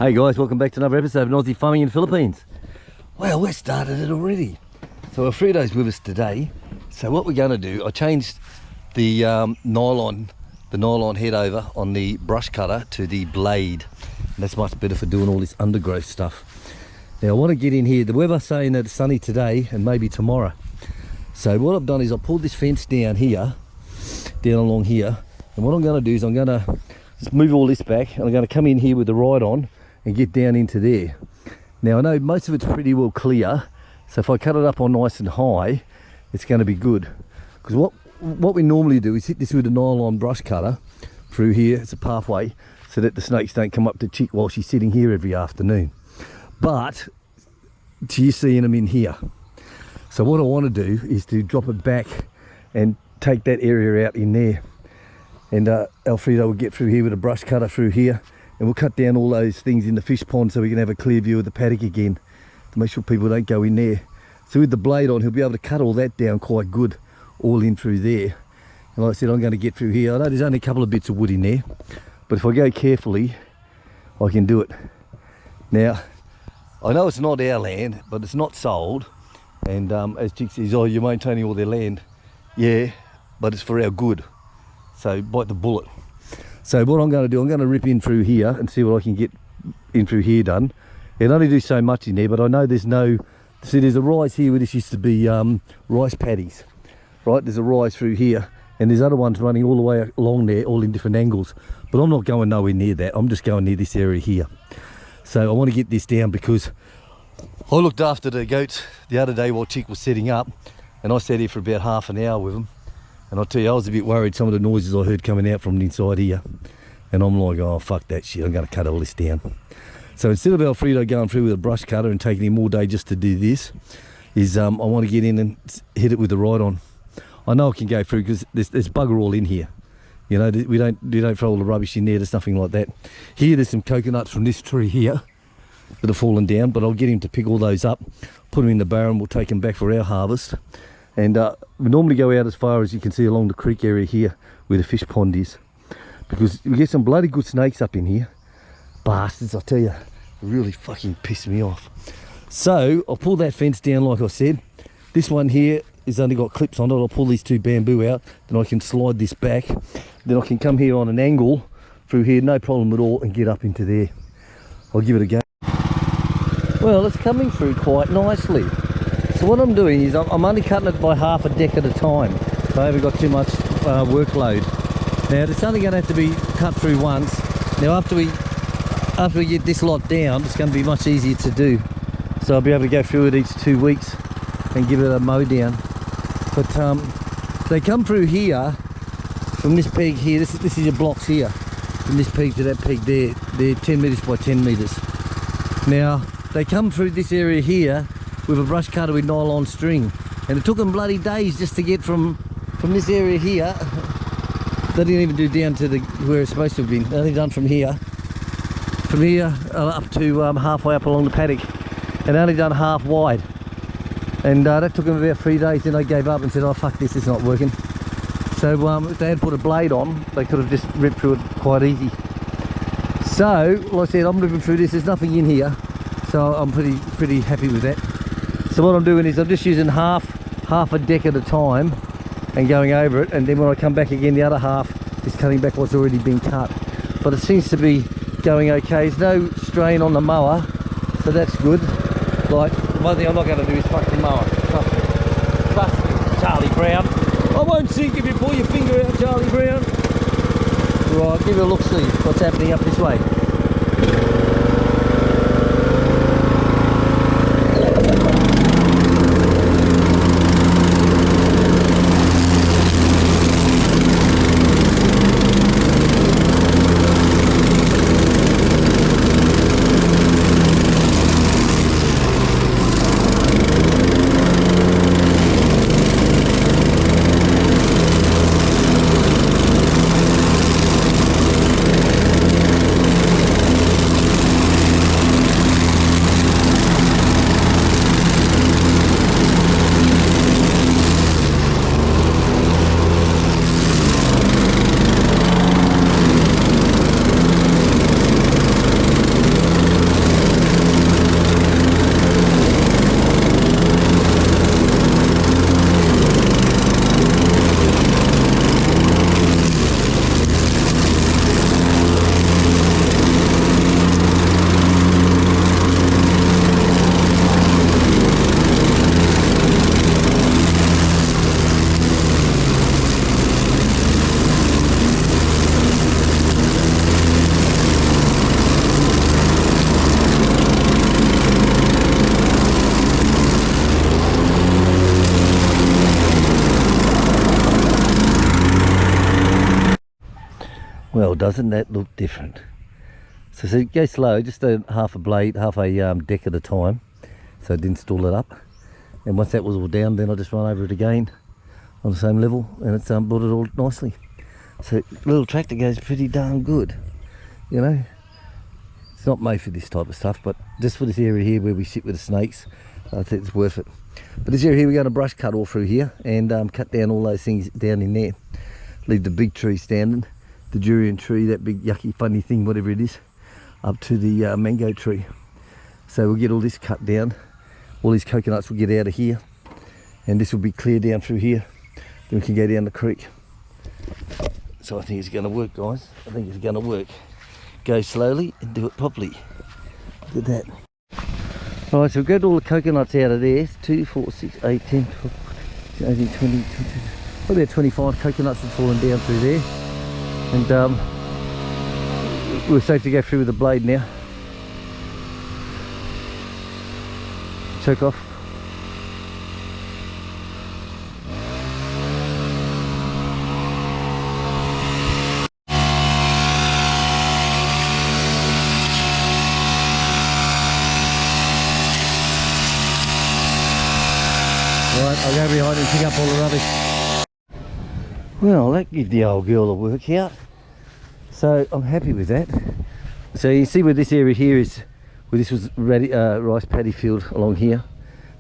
Hey guys, welcome back to another episode of Aussie Farming in the Philippines. Well, we've started it already. So Alfredo's with us today. So what we're going to do, I changed the nylon head over on the brush cutter to the blade. And that's much better for doing all this undergrowth stuff. Now I want to get in here. The weather's saying that it's sunny today and maybe tomorrow. So what I've done is I pulled this fence down here, down along here. And what I'm going to do is I'm going to just move all this back and I'm going to come in here with the ride on and get down into there. Now I know most of it's pretty well clear, so if I cut it up on nice and high, it's going to be good. Because what we normally do is hit this with a nylon brush cutter through here. It's a pathway so that the snakes don't come up to Chick while she's sitting here every afternoon. But she's seeing them in here. So what I want to do is to drop it back and take that area out in there. And Alfredo will get through here with a brush cutter through here. And we'll cut down all those things in the fish pond so we can have a clear view of the paddock again to make sure people don't go in there. So with the blade on, he'll be able to cut all that down quite good, all in through there. And like I said, I'm going to get through here. I know there's only a couple of bits of wood in there, but if I go carefully, I can do it. Now, I know it's not our land, but it's not sold. And as Chick says, oh, you're maintaining all their land. Yeah, but it's for our good. So bite the bullet. So what I'm going to do, I'm going to rip in through here and see what I can get in through here done. It'll only do so much in there, but I know there's no... See, there's a rise here where this used to be rice paddies, right? There's a rise through here, and there's other ones running all the way along there, all in different angles. But I'm not going nowhere near that. I'm just going near this area here. So I want to get this down because I looked after the goats the other day while Chick was setting up, and I sat here for about half an hour with them. And I'll tell you, I was a bit worried, some of the noises I heard coming out from the inside here. And I'm like, oh, fuck that shit, I'm going to cut all this down. So instead of Alfredo going through with a brush cutter and taking him all day just to do this, is I want to get in and hit it with the ride on. I know I can go through because there's bugger all in here. You know, we don't throw all the rubbish in there, there's nothing like that. Here, there's some coconuts from this tree here that have fallen down, but I'll get him to pick all those up, put them in the barrel, and we'll take them back for our harvest. And we normally go out as far as you can see along the creek area here where the fish pond is, because we get some bloody good snakes up in here. Bastards, I tell you, really fucking piss me off. So I'll pull that fence down like I said. This one here has only got clips on it. I'll pull these two bamboo out, then I can slide this back, then I can come here on an angle through here, no problem at all, and get up into there. I'll give it a go. Well, it's coming through quite nicely. So what I'm doing is I'm only cutting it by half a deck at a time, so I haven't got too much workload. Now it's only going to have to be cut through once. Now after we get this lot down, it's going to be much easier to do. So I'll be able to go through it each 2 weeks and give it a mow down. But they come through here, from this peg here, this is your blocks here, from this peg to that peg there, they're 10 metres by 10 metres. Now they come through this area here with a brush cutter with nylon string, and it took them bloody days just to get from this area here. They didn't even do down to where it's supposed to have been. They only done from here up to halfway up along the paddock, and only done half wide. And that took them about 3 days. Then they gave up and said, oh fuck this, it's not working. So if they had put a blade on, they could have just ripped through it quite easy. So like I said, I'm ripping through this, there's nothing in here, so I'm pretty happy with that. So what I'm doing is I'm just using half a deck at a time and going over it, and then when I come back again, the other half is cutting back what's already been cut. But it seems to be going okay. There's no strain on the mower, so that's good. Like, one thing I'm not going to do is fuck the mower. Trust me, Charlie Brown. I won't sink if you pull your finger out, Charlie Brown. Right, give it a look, see what's happening up this way. Well, doesn't that look different? So go slow, just a half a blade, half a deck at a time, so I didn't stall it up. And once that was all down, then I just run over it again on the same level, and it's brought it all nicely. So little tractor goes pretty darn good, you know. It's not made for this type of stuff, but just for this area here where we sit with the snakes, I think it's worth it. But this area here, we're going to brush cut all through here and cut down all those things down in there. Leave the big tree standing, the durian tree, that big yucky funny thing, whatever it is, up to the mango tree. So we'll get all this cut down. All these coconuts will get out of here, and this will be clear down through here. Then we can go down the creek. So I think it's going to work, guys. I think it's going to work. Go slowly and do it properly. Look at that. Alright, so we've got all the coconuts out of there. 2, 4, 6, 8, 10, 12, 18, 20, 22, probably about 25 coconuts have fallen down through there. And we're safe to go through with the blade now. Choke off. Right, I'll go behind and pick up all the rubbish. Well, that gave the old girl a workout. So I'm happy with that. So you see where this area here is, where this was rice paddy field along here.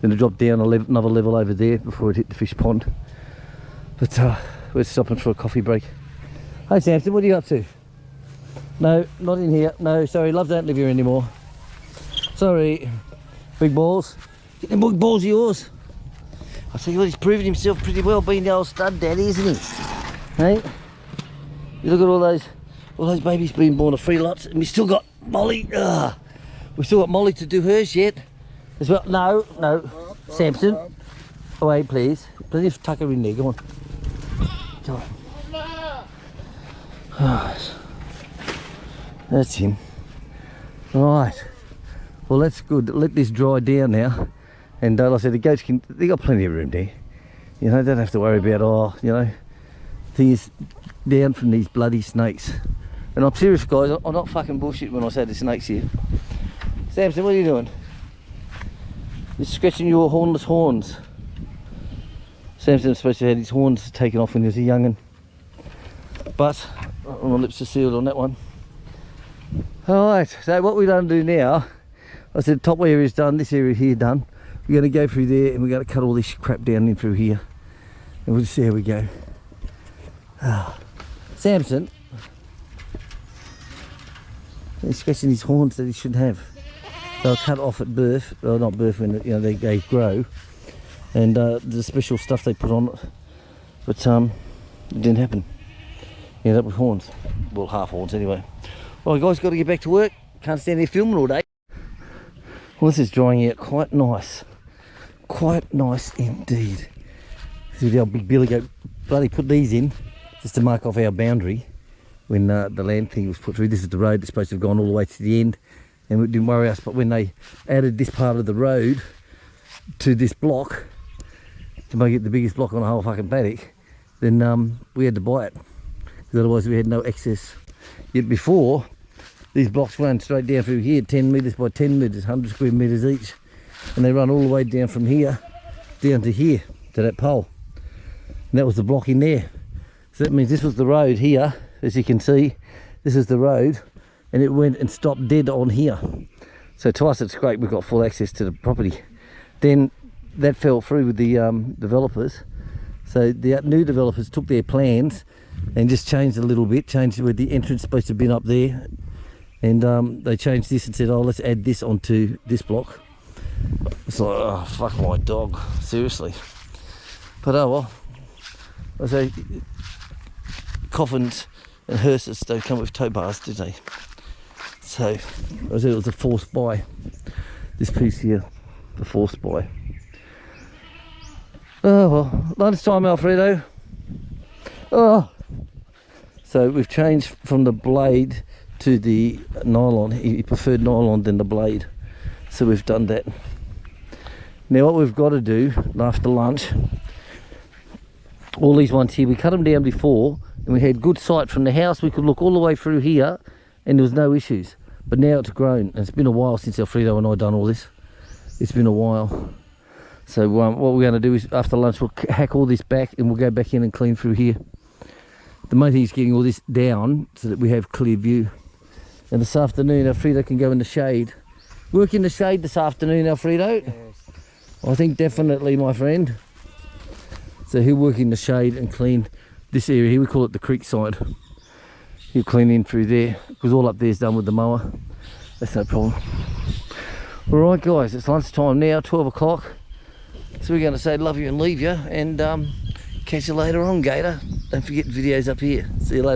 Then it dropped down another level over there before it hit the fish pond. But we're stopping for a coffee break. Hey Samson, what are you up to? No, not in here. No, sorry, love don't live here anymore. Sorry. Big balls. Get them big balls of yours. I tell you what, he's proven himself pretty well being the old stud daddy, isn't he? Hey? You look at all those babies being born of free lots, and we still got Molly. We've still got Molly to do hers yet as well. No, Samson, away please. Please tuck her in there. Go on. Come on. That's him. Right. Well, that's good. Let this dry down now. And like I said, the goats they got plenty of room there. You know, don't have to worry about, things down from these bloody snakes. And I'm serious, guys, I'm not fucking bullshit when I say the snakes here. Samson, what are you doing? You're scratching your hornless horns. Samson was supposed to have had his horns taken off when he was a young'un. But, my lips are sealed on that one. Alright, so what we're going to do now, I said top area is done, this area here done. We're going to go through there and we're going to cut all this crap down in through here. And we'll just see how we go. Samson, he's scratching his horns that he shouldn't have. They'll cut off at birth, well not birth, when they grow. And the special stuff they put on it. But it didn't happen. He ended up with horns. Well, half horns anyway. Alright guys, got to get back to work. Can't stand there filming all day. Well, this is drying out quite nice. Quite nice indeed. See the old big billy goat bloody put these in just to mark off our boundary when the land thing was put through. This is the road that's supposed to have gone all the way to the end, and it didn't worry us. But when they added this part of the road to this block to make it the biggest block on the whole fucking paddock, then we had to buy it, because otherwise we had no access. Yet before, these blocks run straight down through here, 10 metres by 10 metres, 100 square metres each. And they run all the way down from here, down to here, to that pole. And that was the block in there. So that means this was the road here, as you can see. This is the road, and it went and stopped dead on here. So to us it's great, we've got full access to the property. Then that fell through with the developers. So the new developers took their plans and just changed a little bit, changed where the entrance is supposed to have been up there. And they changed this and said, oh, let's add this onto this block. It's like, oh, fuck my dog, seriously. But oh well. I say, coffins and hearses don't come with tow bars, do they? So, I said it was a forced buy. This piece here, the forced buy. Oh well, lunchtime Alfredo. Oh. So we've changed from the blade to the nylon. He preferred nylon than the blade, so we've done that. Now what we've got to do after lunch, all these ones here, we cut them down before and we had good sight from the house. We could look all the way through here and there was no issues. But now it's grown, and it's been a while since Alfredo and I done all this. It's been a while. So what we're going to do is after lunch we'll hack all this back and we'll go back in and clean through here. The main thing is getting all this down so that we have clear view. And this afternoon Alfredo can go in the shade. Work in the shade this afternoon, Alfredo? Yes. I think definitely, my friend. So he'll work in the shade and clean this area here. We call it the creek side. He'll clean in through there because all up there's done with the mower. That's no problem. Alright guys, it's lunchtime now, 12 o'clock. So we're going to say love you and leave you, and catch you later on, Gator. Don't forget videos up here. See you later.